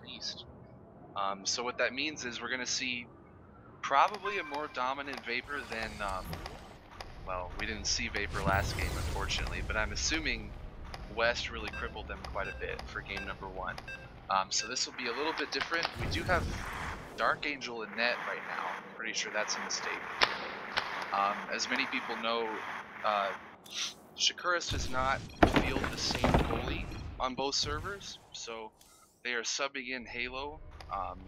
East. So what that means is we're going to see probably a more dominant Vapor than, well, we didn't see Vapor last game, unfortunately, but I'm assuming West really crippled them quite a bit for game number 1. So this will be a little bit different. We do have Dark Angel in net right now. I'm pretty sure that's a mistake. As many people know, Shakuras does not field the same goalie on both servers, so they are subbing in Halo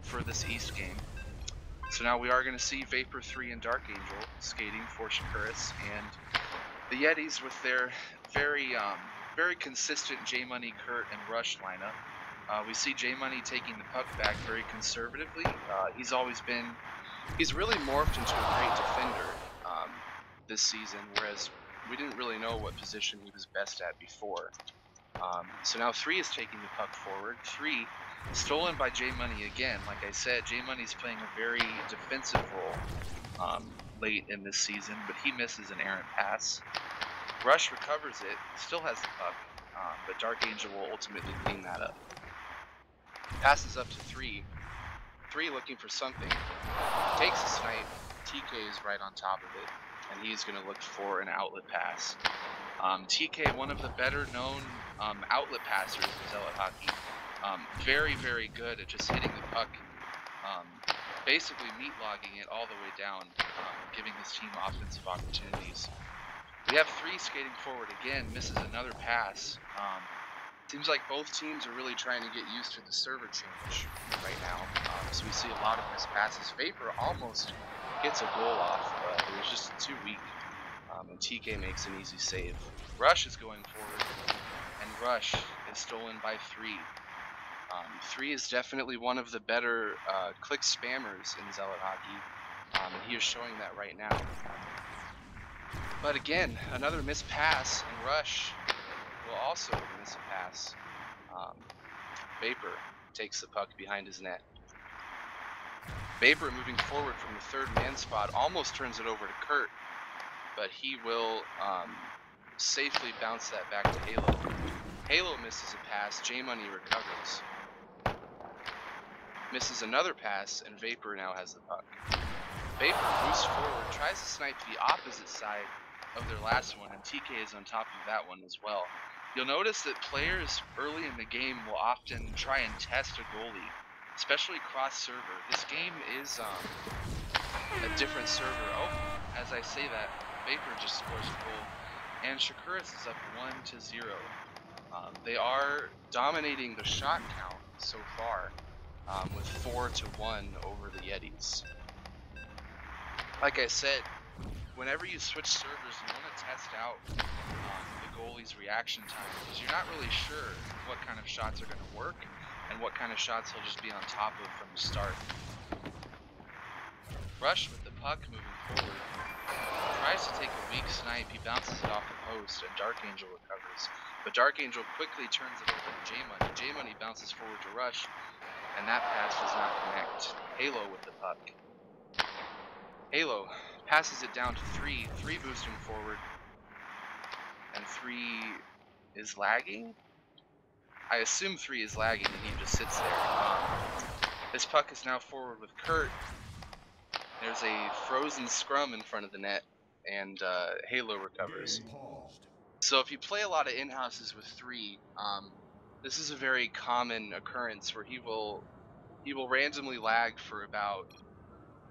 for this East game. So now we are going to see Vapor 3 and Dark Angel skating for Shakuras, and the Yetis with their very consistent J-Money, Kurt, and Rush lineup. We see J-Money taking the puck back very conservatively. He's really morphed into a great defender this season, whereas we didn't really know what position he was best at before. So now 3 is taking the puck forward. 3 stolen by J-Money again. Like I said, J-Money's playing a very defensive role late in this season, but he misses an errant pass. Rush recovers it, still has the puck, but Dark Angel will ultimately clean that up. Passes up to 3. 3 looking for something. Takes a snipe. TK is right on top of it, and he's going to look for an outlet pass. TK, one of the better known outlet passers in Zealot hockey. Very, very good at just hitting the puck, basically meat logging it all the way down, giving his team offensive opportunities. We have 3 skating forward again, misses another pass. Seems like both teams are really trying to get used to the server change right now. So we see a lot of missed passes. Vapor almost gets a goal off, but it was just too weak. And TK makes an easy save. Rush is going forward, and Rush is stolen by 3. 3 is definitely one of the better click spammers in Zealot hockey, and he is showing that right now. But again, another missed pass, and Rush will also miss a pass. Vapor takes the puck behind his net. Vapor moving forward from the 3rd man spot almost turns it over to Kurt, but he will safely bounce that back to Halo. Halo misses a pass, J-Money recovers. Misses another pass, and Vapor now has the puck. Vapor boosts forward, tries to snipe the opposite side of their last one, and TK is on top of that one as well. You'll notice that players early in the game will often try and test a goalie, especially cross-server. This game is a different server. Oh, as I say that, Vapor just scores a goal, and Shakuras is up 1-0. They are dominating the shot count so far, with 4-1 over the Yetis. Like I said, whenever you switch servers, you want to test out the goalie's reaction time, because you're not really sure what kind of shots are going to work and what kind of shots he'll just be on top of from the start. Rush with the puck moving forward. Tries to take a weak snipe, he bounces it off the post, and Dark Angel recovers. But Dark Angel quickly turns it over to J-Money. J-Money bounces forward to Rush, and that pass does not connect. Halo with the puck. Halo passes it down to 3. 3 boosting forward, and 3 is lagging? I assume 3 is lagging, and he just sits there. This puck is now forward with Kurt. There's a frozen scrum in front of the net, and Halo recovers. So if you play a lot of in-houses with 3, this is a very common occurrence where he will randomly lag for about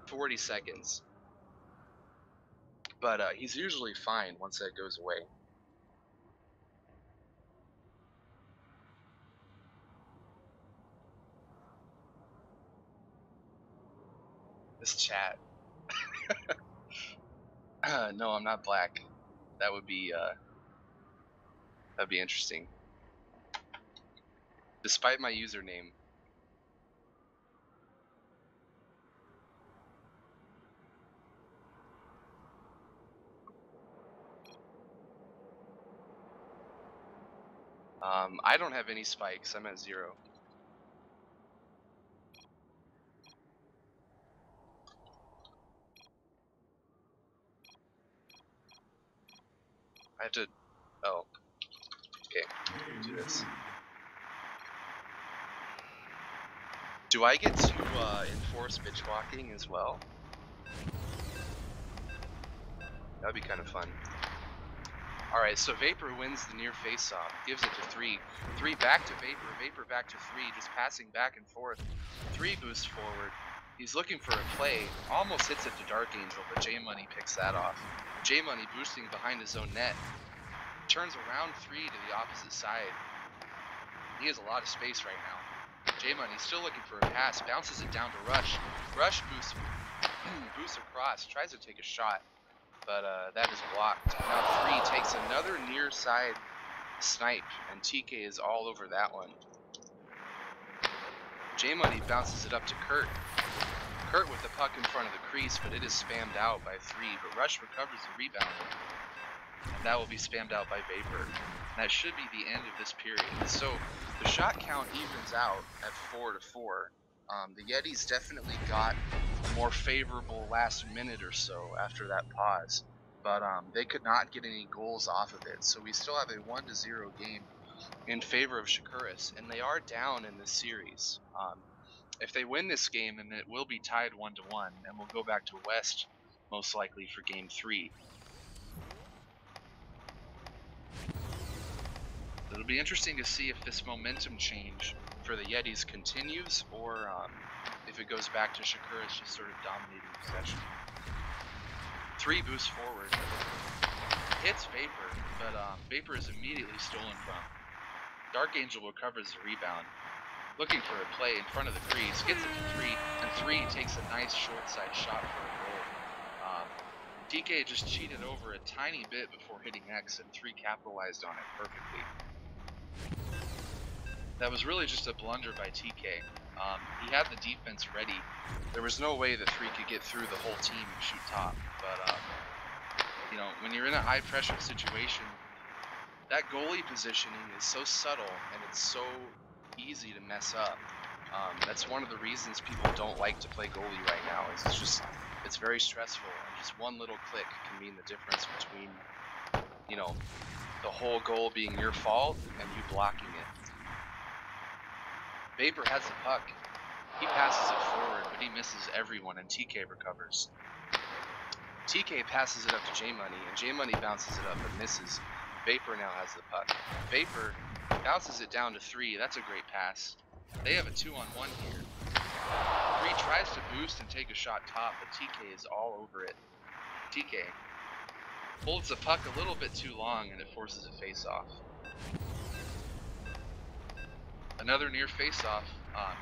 40 seconds. But he's usually fine once that goes away. This chat. No, I'm not black. That would be that'd be interesting. Despite my username. I don't have any spikes. I'm at 0. I have to. Oh. Okay. Do this. Do I get to enforce bitch walking as well? That'd be kind of fun. Alright, so Vapor wins the near face-off, gives it to 3. 3 back to Vapor, Vapor back to 3, just passing back and forth. 3 boosts forward. He's looking for a play, almost hits it to Dark Angel, but J-Money picks that off. J-Money boosting behind his own net. Turns around 3 to the opposite side. He has a lot of space right now. J-Money still looking for a pass, bounces it down to Rush. Rush boosts across, tries to take a shot, but that is blocked. Now 3 takes another near side snipe, and TK is all over that one. J-Money bounces it up to Kurt. Kurt with the puck in front of the crease, but it is spammed out by 3, but Rush recovers the rebound. And that will be spammed out by Vapor. And that should be the end of this period. So the shot count evens out at 4-4. The Yetis definitely got a more favorable last minute or so after that pause, but they could not get any goals off of it. So we still have a 1-0 game in favor of Shakuras, and they are down in this series. If they win this game, then it will be tied 1-1, and we'll go back to West most likely for Game 3. It'll be interesting to see if this momentum change for the Yetis continues, or if it goes back to Shakuras just sort of dominating possession. 3 boosts forward, hits Vapor, but Vapor is immediately stolen from. Dark Angel recovers the rebound, looking for a play in front of the crease, gets it to 3, and 3 takes a nice short side shot for a goal. TK just cheated over a tiny bit before hitting X, and 3 capitalized on it perfectly. That was really just a blunder by TK. He had the defense ready. There was no way that 3 could get through the whole team and shoot top. But, you know, when you're in a high pressure situation, that goalie positioning is so subtle and it's so easy to mess up. That's one of the reasons people don't like to play goalie right now. Is it's very stressful, and just one little click can mean the difference between, you know, the whole goal being your fault and you blocking it. Vapor has the puck. He passes it forward, but he misses everyone, and TK recovers. TK passes it up to J-Money, and J-Money bounces it up and misses. Vapor now has the puck. Vapor bounces it down to 3. That's a great pass. They have a 2-on-1 here. 3 tries to boost and take a shot top, but TK is all over it. TK holds the puck a little bit too long, and it forces a face-off. Another near face-off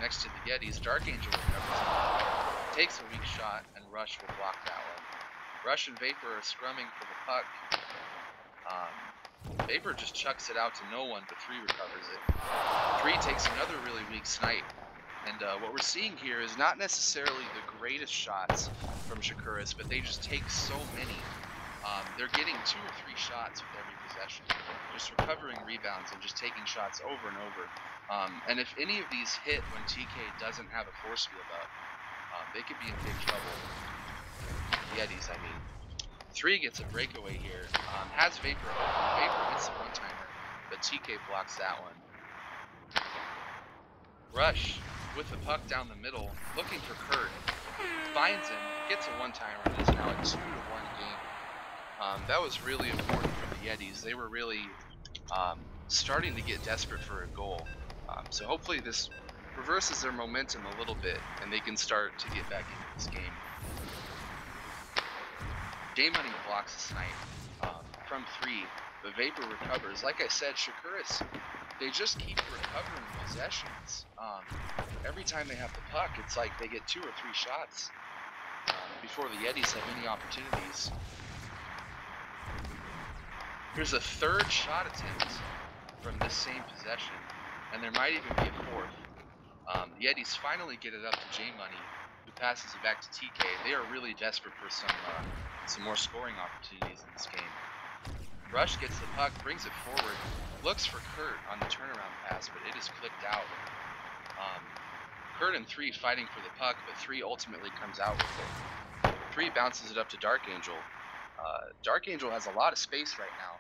next to the Yetis. Dark Angel recovers, takes a weak shot, and Rush will block that one. Rush and Vapor are scrumming for the puck. Vapor just chucks it out to no one, but 3 recovers it. 3 takes another really weak snipe. And what we're seeing here is not necessarily the greatest shots from Shakuras, but they just take so many. They're getting 2 or 3 shots with every possession, just recovering rebounds and just taking shots over and over. And if any of these hit when TK doesn't have a force field up, they could be in big trouble. Yetis, I mean. 3 gets a breakaway here. Has Vapor open. Vapor hits the one-timer, but TK blocks that one. Rush with the puck down the middle, looking for Kurt. Finds him, gets a one-timer, and is now a 2-1 game. That was really important for the Yetis. They were really starting to get desperate for a goal. So hopefully this reverses their momentum a little bit, and they can start to get back into this game. J-Money blocks a snipe from 3, but Vapor recovers. Like I said, Shakuras, they just keep recovering possessions. Every time they have the puck, it's like they get 2 or 3 shots before the Yetis have any opportunities. Here's a 3rd shot attempt from this same possession, and there might even be a 4th. The Yetis finally get it up to J-Money, who passes it back to TK. They are really desperate for some more scoring opportunities in this game. Rush gets the puck, brings it forward, looks for Kurt on the turnaround pass, but it is clicked out. Kurt and 3 fighting for the puck, but 3 ultimately comes out with it. 3 bounces it up to Dark Angel. Dark Angel has a lot of space right now.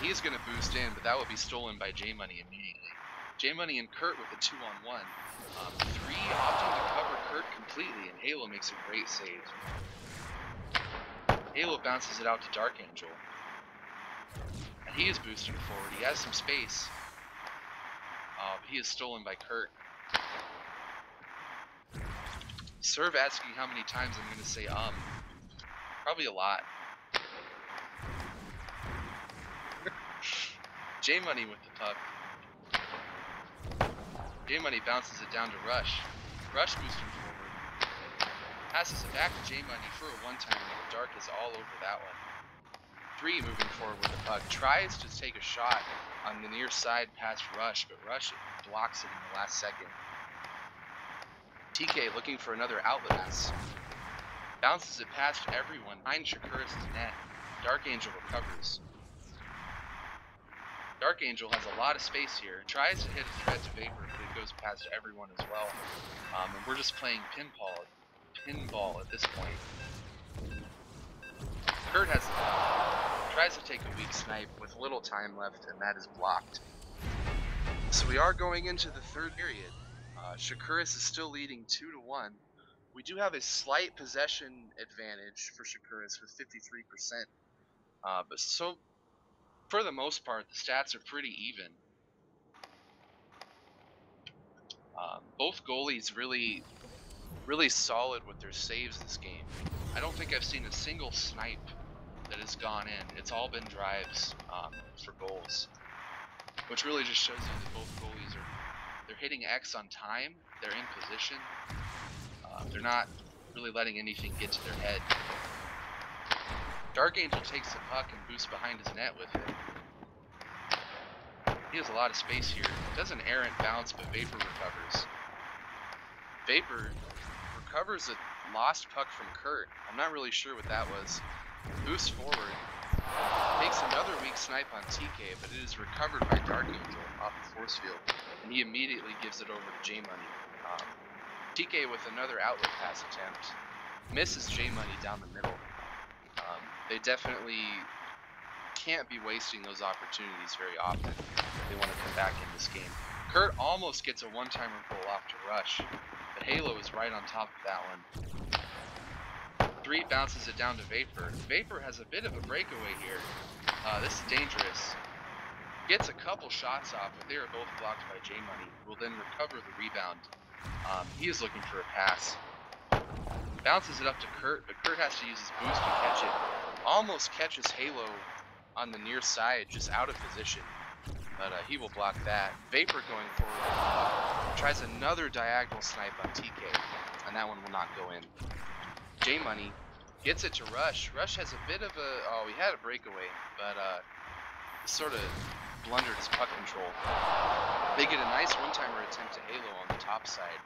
He's going to boost in, but that will be stolen by J-Money immediately. J-Money and Kurt with a 2-on-1. completely, and Halo makes a great save. Halo bounces it out to Dark Angel. And he is boosting forward. He has some space. But he is stolen by Kurt. Serve asking how many times I'm going to say Probably a lot. J-Money with the puck. J-Money bounces it down to Rush. Rush boosting forward. Passes it back to J-Money for a one-timer, but Dark is all over that one. 3 moving forward with the puck. Tries to take a shot on the near side past Rush, but Rush blocks it in the last second. TK looking for another outlet pass. Bounces it past everyone behind Shakuras' net. Dark Angel recovers. Dark Angel has a lot of space here. Tries to hit a threat to Vapor, but it goes past everyone as well. And we're just playing pinball at this point. Kurt tries to take a weak snipe with little time left, and that is blocked. So we are going into the third period. Shakuras is still leading 2-1. We do have a slight possession advantage for Shakuras with 53%. But so, for the most part, the stats are pretty even. Both goalies really solid with their saves this game. I don't think I've seen a single snipe that has gone in. It's all been drives for goals, which really just shows you that both goalies they're hitting X on time. They're in position. They're not really letting anything get to their head. Dark Angel takes the puck and boosts behind his net with it. He has a lot of space here. Does an errant bounce, but Vapor recovers. Vapor recovers a lost puck from Kurt. I'm not really sure what that was. Boosts forward. Takes another weak snipe on TK, but it is recovered by Dark Angel off the force field. And he immediately gives it over to J-Money. TK with another outlet pass attempt. Misses J-Money down the middle. They definitely can't be wasting those opportunities very often if they want to come back in this game. Kurt almost gets a one-timer goal off to Rush, but Halo is right on top of that one. 3 bounces it down to Vapor. Vapor has a bit of a breakaway here. This is dangerous. Gets a couple shots off, but they are both blocked by J-Money, who will then recover the rebound. He is looking for a pass. Bounces it up to Kurt, but Kurt has to use his boost to catch it. Almost catches Halo on the near side, just out of position, but he will block that. Vapor going forward, tries another diagonal snipe on TK, and that one will not go in. J-Money gets it to Rush. Rush has a bit of he had a breakaway, but sort of blundered his puck control. They get a nice one-timer attempt to Halo on the top side,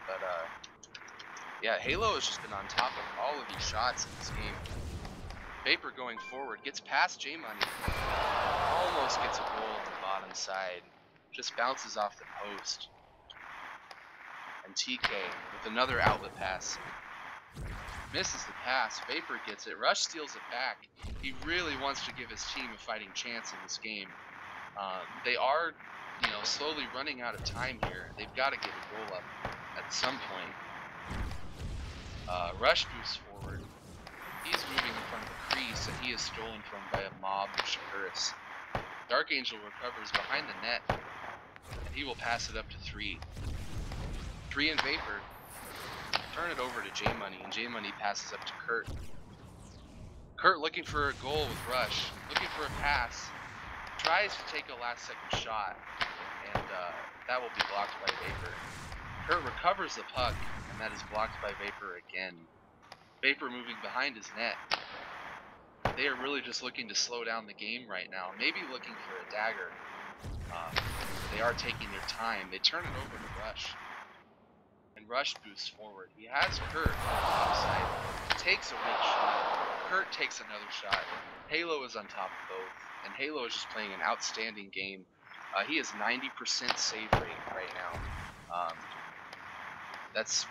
but yeah, Halo has just been on top of all of these shots in this game. Vapor going forward, gets past J-Money, almost gets a goal on the bottom side, just bounces off the post. And TK with another outlet pass. Misses the pass, Vapor gets it, Rush steals it back. He really wants to give his team a fighting chance in this game. They are, slowly running out of time here. They've got to get a goal up at some point. Rush boosts forward. He's moving in front of the crease, and he is stolen from by a mob of Shakuras. Dark Angel recovers behind the net, and he will pass it up to 3. 3 and Vapor. Turn it over to J-Money, and J-Money passes up to Kurt. Kurt looking for a goal with Rush, looking for a pass. Tries to take a last-second shot, and that will be blocked by Vapor. Kurt recovers the puck, and that is blocked by Vapor again. Vapor moving behind his net. They are really just looking to slow down the game right now, maybe looking for a dagger. They are taking their time. They turn it over to Rush. And Rush boosts forward. He has Kurt on the top side. Takes a weak shot. Kurt takes another shot. Halo is on top of both. And Halo is just playing an outstanding game. He has 90% save rate right now. That's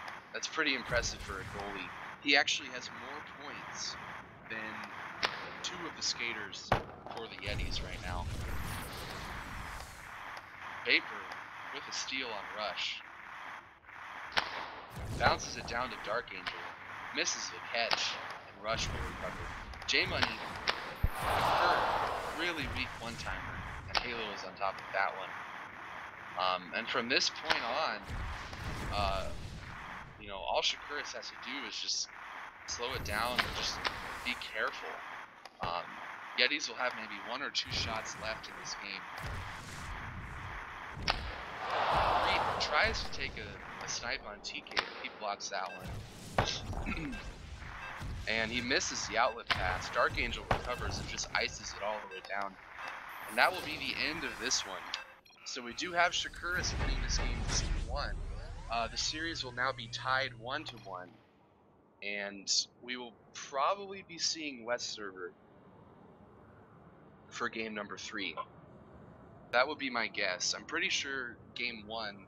pretty impressive for a goalie. He actually has more points than 2 of the skaters for the Yetis right now. Vapor with a steal on Rush. bounces it down to Dark Angel, misses the catch, and Rush will recover. J-Money hurt, really weak one-timer, and Halo is on top of that one. And from this point on, you know, all Shakuras has to do is just slow it down and just be careful. Yetis will have maybe 1 or 2 shots left in this game. Reed tries to take a snipe on TK, but he blocks that one. And he misses the outlet pass. Dark Angel recovers and just ices it all the way down. And that will be the end of this one. So we do have Shakuras winning this game 2-1. The series will now be tied 1-1. And we will probably be seeing West server for game number 3. That would be my guess. I'm pretty sure game 1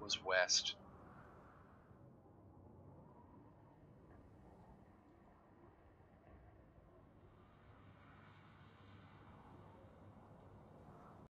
was West.